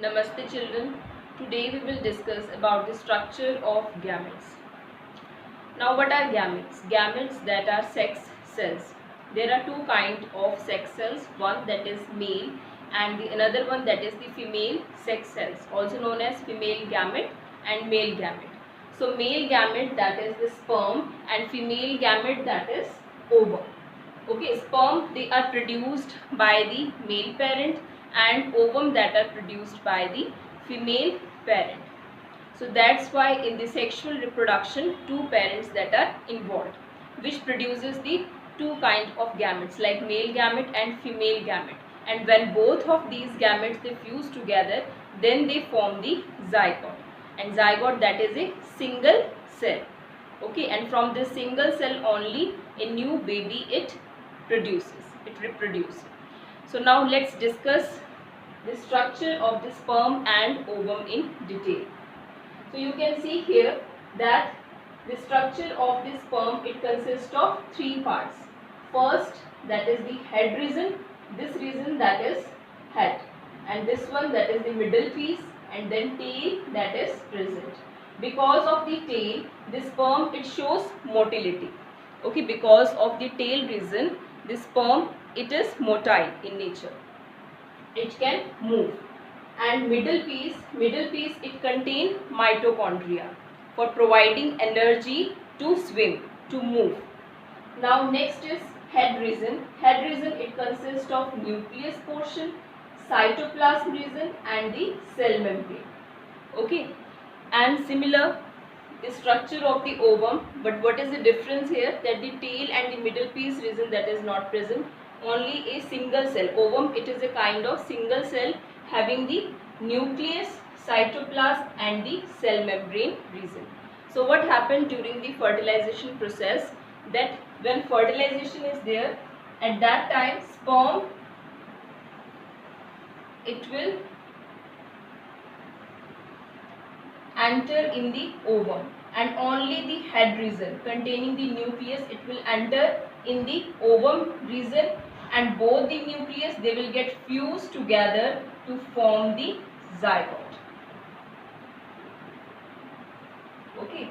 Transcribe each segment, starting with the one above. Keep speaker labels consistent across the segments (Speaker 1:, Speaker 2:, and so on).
Speaker 1: Namaste children. Today we will discuss about the structure of gametes. Now what are gametes? Gametes that are sex cells. There are two kinds of sex cells, one that is male and the another one that is the female sex cells, also known as female gamete and male gamete. So male gamete, that is the sperm, and female gamete, that is ovum. Okay, sperm, they are produced by the male parent and ovum that are produced by the female parent. So that's why in the sexual reproduction two parents that are involved, which produces the two kind of gametes like male gamete and female gamete. And when both of these gametes they fuse together, then they form the zygote. And zygote, that is a single cell. Okay, and from this single cell only a new baby it reproduces. So now let's discuss the structure of the sperm and ovum in detail. So you can see here that the structure of the sperm, it consists of three parts. First, that is the head region, this region that is head, and this one that is the middle piece, and then tail that is present. Because of the tail, the sperm it shows motility. Okay, because of the tail region, the sperm it is motile in nature. It can move. And middle piece it contain mitochondria for providing energy to swim, to move. Now next is head region. Head region it consists of nucleus portion, cytoplasm region and the cell membrane. Okay, and similar the structure of the ovum, but what is the difference here, that the tail and the middle piece region that is not present, only a single cell. Ovum it is a kind of single cell having the nucleus, cytoplasm and the cell membrane region. So what happened during the fertilization process, that when fertilization is there, at that time sperm it will enter in the ovum, and only the head region containing the nucleus it will enter in the ovum region, and both the nucleus they will get fused together to form the zygote. Okay,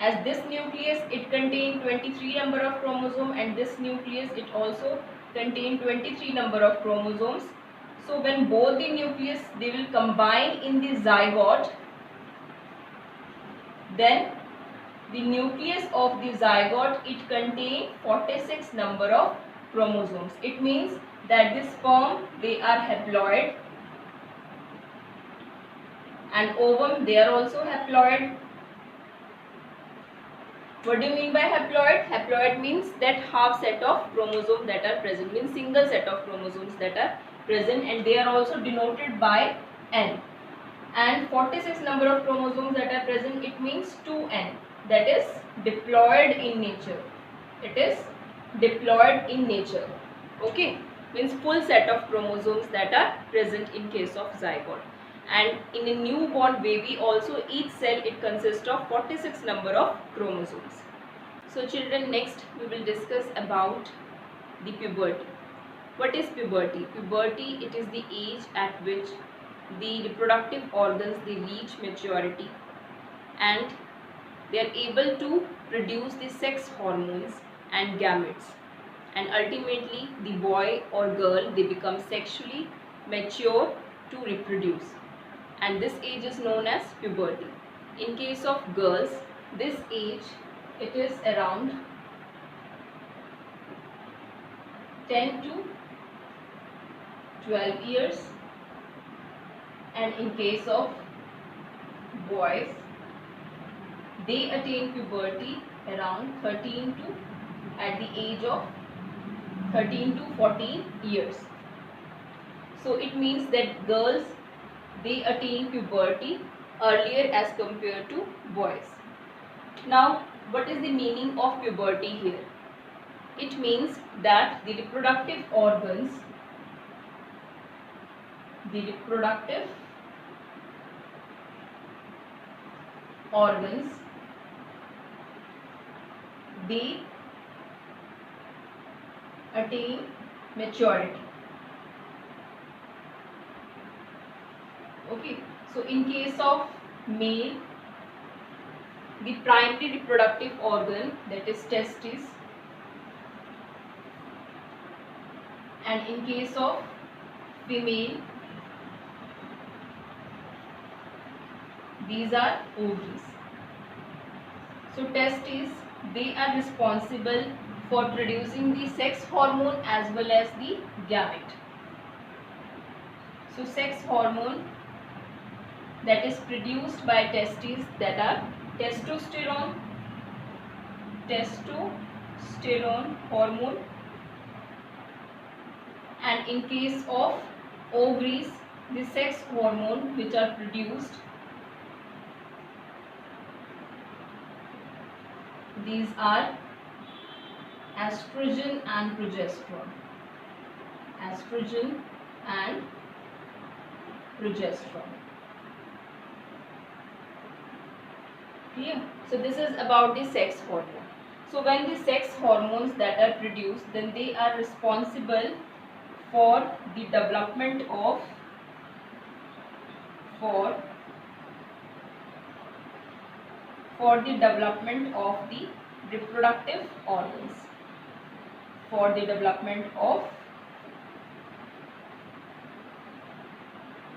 Speaker 1: as this nucleus it contain 23 number of chromosome, and this nucleus it also contain 23 number of chromosomes. So when both the nucleus they will combine in the zygote, then the nucleus of the zygote it contain 46 number of chromosomes. It means that the sperm they are haploid and ovum they are also haploid. What do you mean by haploid? Haploid means that half set of chromosomes that are present, means single set of chromosomes that are present, and they are also denoted by N. And 46 number of chromosomes that are present, it means 2N, that is diploid in nature. It is diploid in nature. Okay, means full set of chromosomes that are present in case of zygote. And in a newborn baby also each cell it consists of 46 number of chromosomes. So children, next we will discuss about the puberty. What is puberty? Puberty it is the age at which the reproductive organs they reach maturity and they are able to produce the sex hormones and gametes, and ultimately the boy or girl they become sexually mature to reproduce, and this age is known as puberty. In case of girls, this age it is around 10 to 12 years, and in case of boys they attain puberty around 13 to at the age of 13 to 14 years. So it means that girls they attain puberty earlier as compared to boys. Now what is the meaning of puberty here? It means that the reproductive organs they attain maturity. Okay, so in case of male, the primary reproductive organ, that is testis, and in case of female, these are ovaries. So testes, they are responsible for producing the sex hormone as well as the gamete. So sex hormone that is produced by testes, that are testosterone hormone, and in case of ovaries, the sex hormone which are produced, these are estrogen and progesterone. Estrogen and progesterone. Clear? So this is about the sex hormone. So when the sex hormones that are produced, then they are responsible for the development of the reproductive organs. For the development of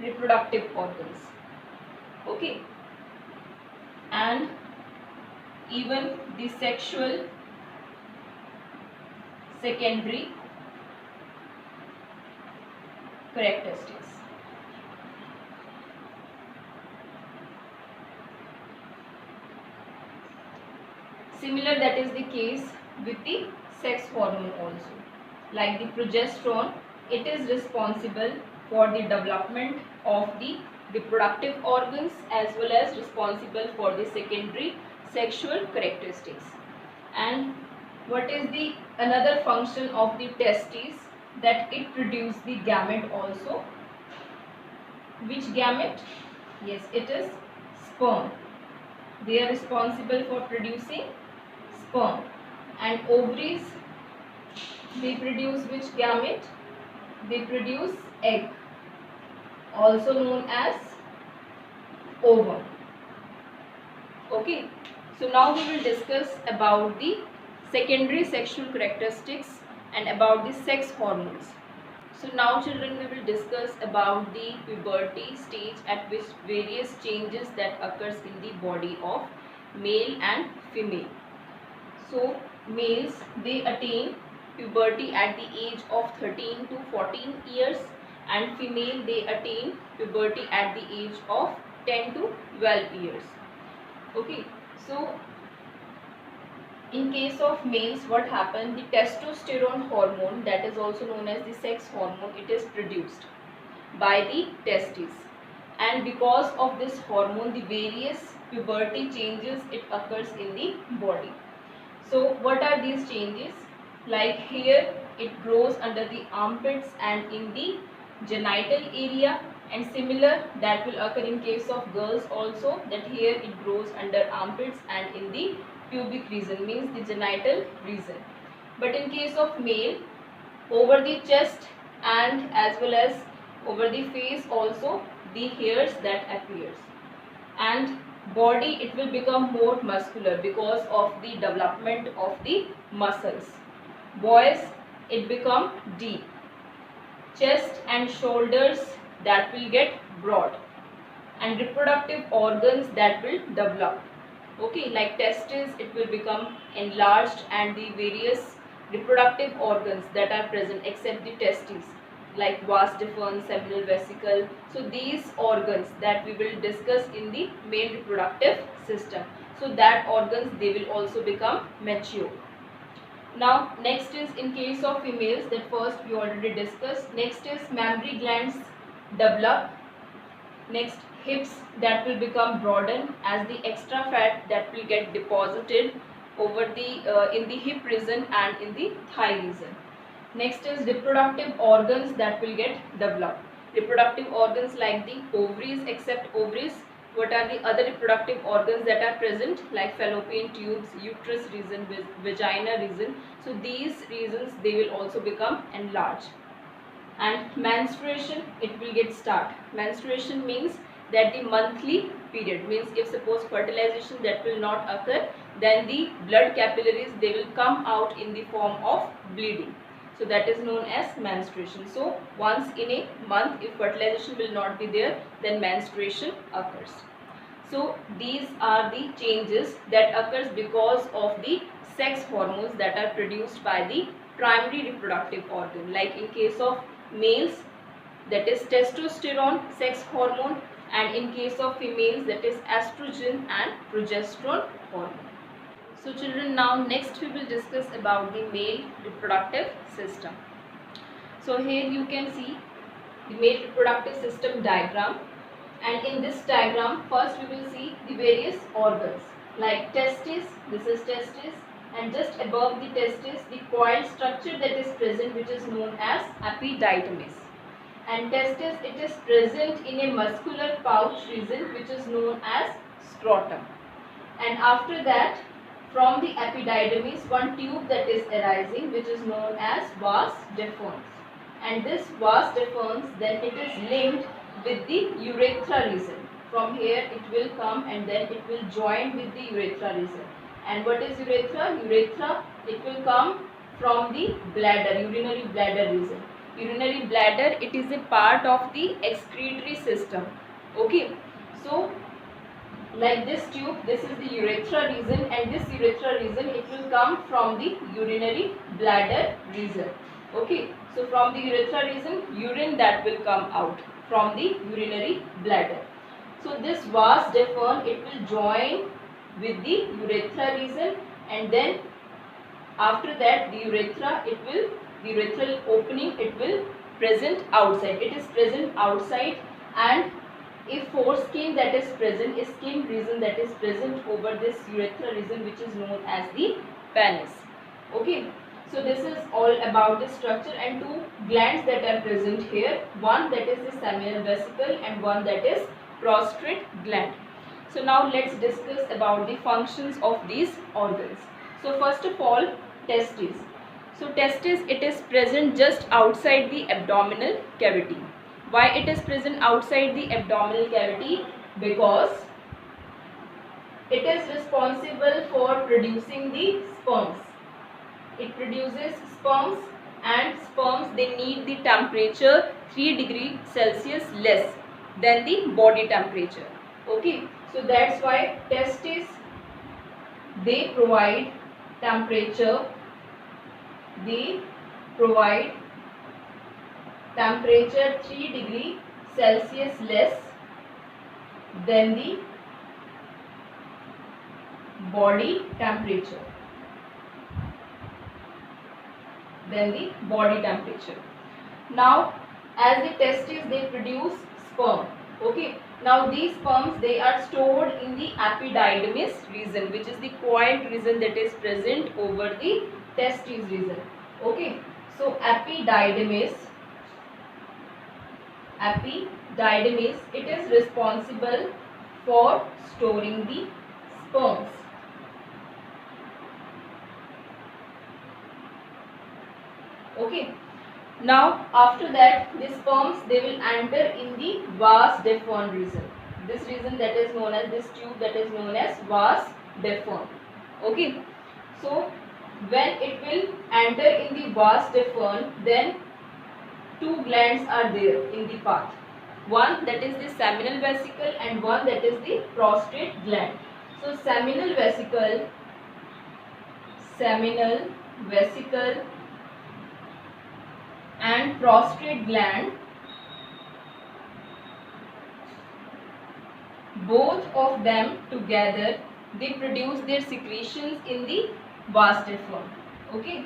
Speaker 1: reproductive organs. Okay. And even the sexual secondary characteristics. Similar, that is the case with the sex hormone also. Like the progesterone, it is responsible for the development of the reproductive organs as well as responsible for the secondary sexual characteristics. And what is the another function of the testes? That it produces the gamete also. Which gamete? Yes, it is sperm. They are responsible for producing sperm. And ovaries, they produce which gamete? They produce egg, also known as ovum. Okay, so now we will discuss about the secondary sexual characteristics and about the sex hormones. So now children, we will discuss about the puberty stage at which various changes that occurs in the body of male and female. So males, they attain puberty at the age of 13 to 14 years, and female, they attain puberty at the age of 10 to 12 years. Okay, so in case of males, what happens? The testosterone hormone, that is also known as the sex hormone, it is produced by the testes, and because of this hormone, the various puberty changes it occurs in the body. So what are these changes? Like here, it grows under the armpits and in the genital area, and similar that will occur in case of girls also, that here it grows under armpits and in the pubic region, means the genital region. But in case of male, over the chest and as well as over the face also, the hairs that appears, and body, it will become more muscular because of the development of the muscles. Boys, it become deep. Chest and shoulders, that will get broad, and reproductive organs, that will develop. Okay, like testes, it will become enlarged, and the various reproductive organs that are present except the testes, like vas deferens, seminal vesicle. So these organs that we will discuss in the male reproductive system. So that organs, they will also become mature. Now next is in case of females, that first we already discussed. Next is mammary glands develop. Next, hips, that will become broadened as the extra fat that will get deposited over the in the hip region and in the thigh region. Next is reproductive organs that will get developed. Reproductive organs like the ovaries, except ovaries, what are the other reproductive organs that are present? Like fallopian tubes, uterus region, vagina region. So these regions, they will also become enlarged. And menstruation, it will get start. Menstruation means that the monthly period, means if suppose fertilization that will not occur, then the blood capillaries, they will come out in the form of bleeding. So that is known as menstruation. So once in a month, if fertilization will not be there, then menstruation occurs. So these are the changes that occurs because of the sex hormones that are produced by the primary reproductive organ. Like in case of males, that is testosterone sex hormone, and in case of females, that is estrogen and progesterone hormone. So children, now next we will discuss about the male reproductive system. So here you can see the male reproductive system diagram, and in this diagram first we will see the various organs like testis. This is testis, and just above the testis the coiled structure that is present, which is known as epididymis. And testis, it is present in a muscular pouch region which is known as scrotum. And after that, from the epididymis, one tube that is arising which is known as vas deferens. And this vas deferens, then it is linked with the urethra region. From here it will come and then it will join with the urethra region. And what is urethra? Urethra, it will come from the bladder, urinary bladder region. Urinary bladder, it is a part of the excretory system. Okay, so like this tube, this is the urethra region, and this urethra region, it will come from the urinary bladder region. Okay, so from the urethra region, urine that will come out from the urinary bladder. So this vas deferens, it will join with the urethra region, and then after that the urethra, the urethral opening, it will present outside. It is present outside, and a foreskin that is present, a skin region that is present over this urethra region, which is known as the penis. Okay, so this is all about the structure, and two glands that are present here. One that is the seminal vesicle and one that is prostate gland. So now let's discuss about the functions of these organs. So first of all, testes. So testis, it is present just outside the abdominal cavity. Why it is present outside the abdominal cavity? Because it is responsible for producing the sperms. It produces sperms, and sperms, they need the temperature 3 degrees Celsius less than the body temperature. Okay, so that's why testes, they provide temperature, they provide temperature 3 degrees Celsius less than the body temperature. Now, as the testes, they produce sperm. Okay. Now these sperms, they are stored in the epididymis region, which is the coiled region that is present over the testes region. Okay. So epididymis, it is responsible for storing the sperms. Okay. Now after that, the sperms, they will enter in the vas deferens region. This region that is known as, this tube that is known as vas deferens. Okay. So when it will enter in the vas deferens, then two glands are there in the path. One that is the seminal vesicle and one that is the prostate gland. So seminal vesicle and prostate gland, both of them together, they produce their secretions in the vas deferens. Okay,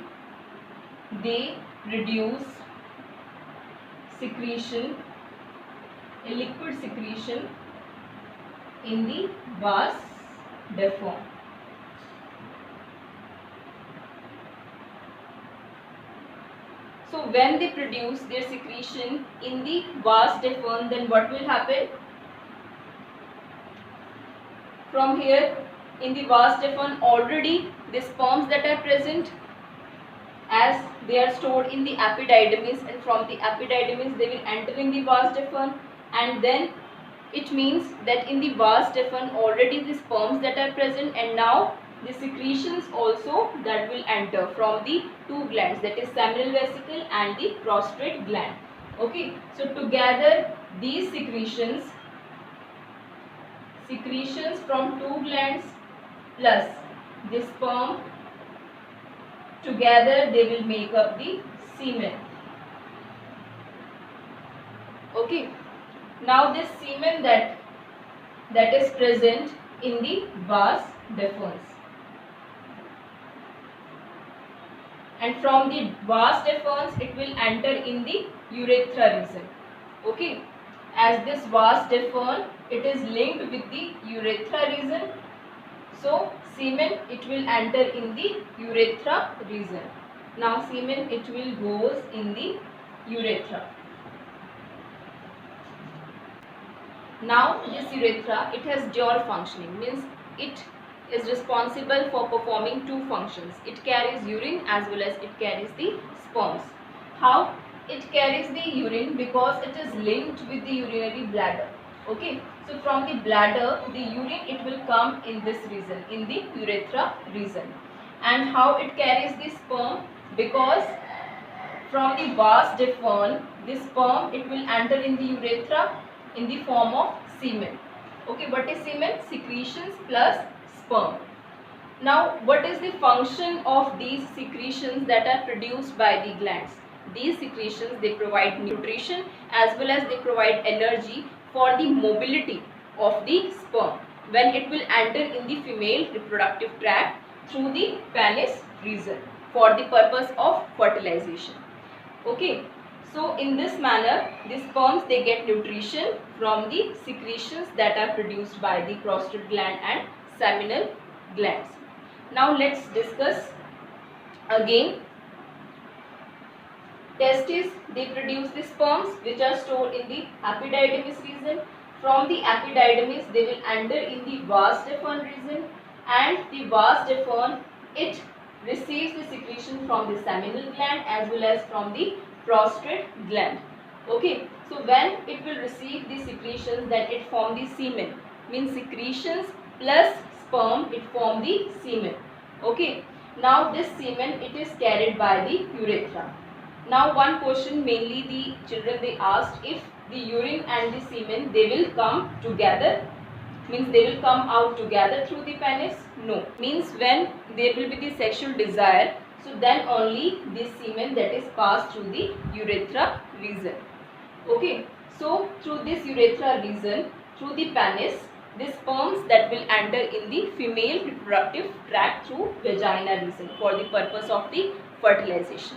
Speaker 1: they produce secretion, a liquid secretion in the vas deferens. So when they produce their secretion in the vas deferens, then what will happen? From here in the vas deferens, already the sperms that are present, as they are stored in the epididymis, and from the epididymis they will enter in the vas deferens, and then it means that in the vas deferens already the sperms that are present, and now the secretions also that will enter from the two glands, that is seminal vesicle and the prostrate gland. Okay, so together these secretions from two glands plus the sperm, together they will make up the semen. Okay, now this semen that is present in the vas deferens, and from the vas deferens it will enter in the urethra region. Okay, as this vas deferens it is linked with the urethra region, so semen it will enter in the urethra region. Now semen it will goes in the urethra. Now this urethra it has dual functioning, means it is responsible for performing two functions. It carries urine as well as it carries the sperms. How? It carries the urine because it is linked with the urinary bladder. Okay, so from the bladder the urine it will come in this region, in the urethra region. And how it carries the sperm? Because from the vas deferens the sperm it will enter in the urethra in the form of semen. Okay, what is semen? Secretions plus sperm. Now what is the function of these secretions that are produced by the glands? These secretions they provide nutrition as well as they provide energy for the mobility of the sperm when it will enter in the female reproductive tract through the penis region for the purpose of fertilization. Okay, so in this manner the sperms they get nutrition from the secretions that are produced by the prostate gland and seminal glands. Now let's discuss again. Testes they produce the sperms which are stored in the epididymis region. From the epididymis they will enter in the vas deferens region, and the vas deferens it receives the secretion from the seminal gland as well as from the prostate gland. Okay, so when it will receive the secretions that it form the semen, means secretions plus sperm it form the semen. Okay, now this semen it is carried by the urethra. Now one question mainly the children they asked, if the urine and the semen they will come together, means they will come out together through the penis? No, means when there will be the sexual desire, so then only this semen that is passed through the urethra region. Okay, so through this urethra region, through the penis, the sperms that will enter in the female reproductive tract through vagina region for the purpose of the fertilization.